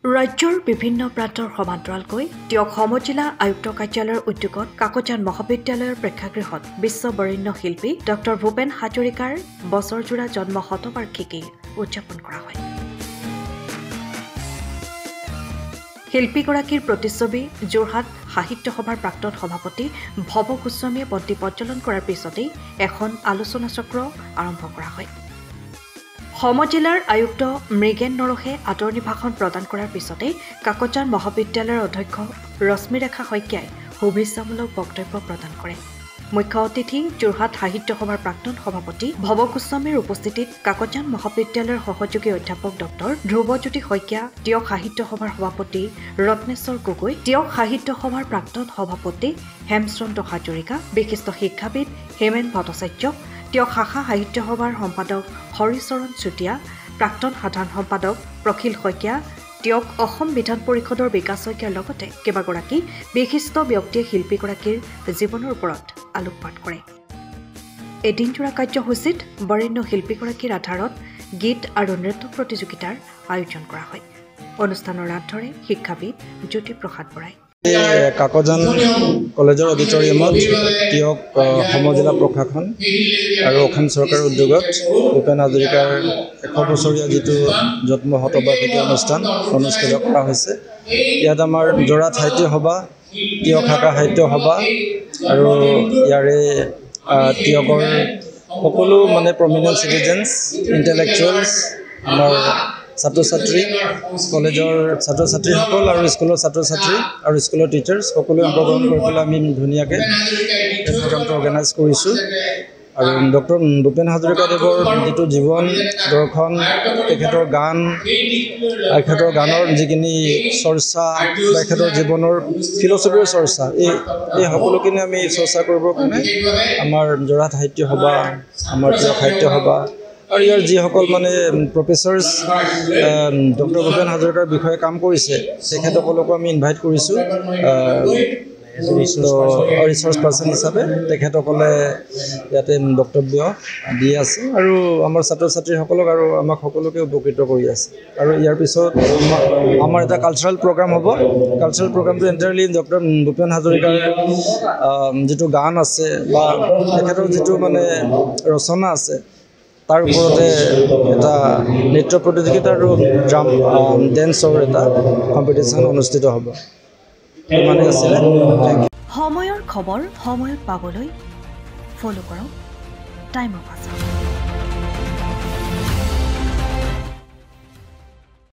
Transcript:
ৰাজ্যৰ বিভিন্ন প্ৰান্তৰ সমান্তৰালকৈ দিয়ক সমজিলা আয়ুক্ত কাৰ্যালয়ৰ উদ্যোগত কাকজান মহাবিদ্যালয়ৰ প্ৰেক্ষাগৃহত বিশ্ব বৰেণ্য শিল্পী ডক্টৰ ভূপেন হাজৰিকাৰ বছৰজোৰা জন্ম শতবাৰ্ষিকী উদযাপন কৰা হয়। শিল্পীগৰাকীৰ প্ৰতিচ্ছবি যোৰহাট সাহিত্য সভাৰ প্ৰাক্তন সভাপতি ভৱ গোস্বামীয়ে বন্তি প্ৰজ্বলন কৰাৰ পিছতেই এখন আলোচনা চক্ৰ আৰম্ভ কৰা হয়। সমজিলাৰ আয়ুক্ত মৃগেন নৰহে আদৰণি ভাষণ প্ৰদান কৰাৰ পিছতে কাকজান মহাবিদ্যালয়ৰ অধ্যক্ষ ৰশ্মিৰেখা শইকীয়াই শুভেচ্ছামূলক বক্তব্য প্ৰদান কৰে। মুখ্য অতিথি যোৰহাট সাহিত্য সভাৰ প্ৰাক্তন সভাপতি ভৱ গোস্বামীৰ উপস্থিতিত কাকজান মহাবিদ্যালয়ৰ সহযোগী অধ্যাপক ডক্টৰ ধ্ৰুৱজ্যোতি শইকীয়া, দিয়ক সাহিত্য সভাৰ সভাপতি ৰত্নেশ্বৰ গগৈ, দিয়ক সাহিত্য সভাৰ প্ৰাক্তন সভাপতি হেমচন্দ্ৰ হাজৰিকা, বিশিষ্ট শিক্ষাবিদ হেমেন ভট্টাচাৰ্য, দিয়ক শাখা সাহিত্য সভাৰ সম্পাদক হৰিচৰণ চুতীয়া, প্ৰাক্তন সাধাৰণ সম্পাদক প্ৰখিল শইকীয়া, দিয়ক অসম বিধান পৰিষদৰ বিকাশ শইকীয়াৰ লগতে কেইবাগৰাকী বিশিষ্ট ব্যক্তিয়ে শিল্পীগৰাকীৰ জীৱনৰ ওপৰত আলোকপাত কৰে। এদিনজোৰা কাৰ্যসূচীত বৰেণ্য শিল্পীগৰাকীৰ আধাৰত গীত আৰু নৃত্য প্ৰতিযোগিতাৰ আয়োজন কৰা হয়। অনুষ্ঠানৰ ৰাত ধৰে শিক্ষাবিদ জ্যোতিপ্ৰসাদ বৰাই। কাকজান কলেজৰ অডিটৰিয়ামত দিয়ক সমজিলা প্ৰশাসন আৰু অসম চৰকাৰৰ উদ্যোগত ভূপেন হাজৰিকাৰ 100 বছৰীয়া যিটো জন্ম শতবাৰ্ষিকী অনুষ্ঠান অনুষ্ঠিত কৰা হৈছে। ইয়াত আমাৰ যোৰহাট সাহিত্য সভা, দিয়ক শাখা সাহিত্য সভা আৰু ইয়াৰে দিয়কৰ সকলো প্ৰমিনেণ্ট চিটিজেনছ, ইণ্টেলেকচুৱেলছ, আমাৰ ছাত্ৰ ছাত্ৰী, কলেজৰ ছাত্ৰ ছাত্ৰীসকল আৰু স্কুলৰ ছাত্ৰ ছাত্ৰী আৰু স্কুলৰ টিচাৰ্ছ সকলোৱে অংশগ্ৰহণ কৰি পেলাই আমি ধুনীয়াকৈ প্ৰগ্ৰামটো অৰ্গেনাইজ কৰিছোঁ। আৰু ডক্টৰ ভূপেন হাজৰিকাদেৱৰ যিটো জীৱন দৰ্শন, তেখেতৰ গান, তেখেতৰ গানৰ যিখিনি চৰ্চা, তেখেতৰ জীৱনৰ ফিলচফিৰ চৰ্চা, এই সকলোখিনি আমি চৰ্চা কৰিবৰ কাৰণে আমাৰ যোৰহাট সাহিত্য সভা, আমাৰ দিয়ক সাহিত্য সভা আৰু ইয়াৰ যিসকল প্ৰফেচাৰ্ছ ডক্টৰ ভূপেন হাজৰিকাৰ বিষয়ে কাম কৰিছে তেখেতসকলকো আমি ইনভাইট কৰিছোঁ ৰিচাৰ্চ পাৰ্চন হিচাপে। তেখেতসকলে ইয়াতে বক্তব্য দি আছে আৰু আমাৰ ছাত্ৰ ছাত্ৰীসকলক আৰু আমাক সকলোকে উপকৃত কৰি আছে। আৰু ইয়াৰ পিছত আমাৰ এটা কালচাৰেল প্ৰগ্ৰাম হ'ব। কালচাৰেল প্ৰগ্ৰামটো এণ্টাৰলি ডক্টৰ ভূপেন হাজৰিকাৰ যিটো গান আছে বা তেখেতৰ যিটো ৰচনা আছে তাৰ ওপৰতে এটা নৃত্য প্ৰতিযোগিতা আৰু ডেন্সৰ এটা কম্পিটিশ্যন অনুষ্ঠিত হ'ব। আছিলে। সময়ৰ খবৰ সময়ত পাবলৈ ফ'ল' কৰক টাইম অফ আছাম।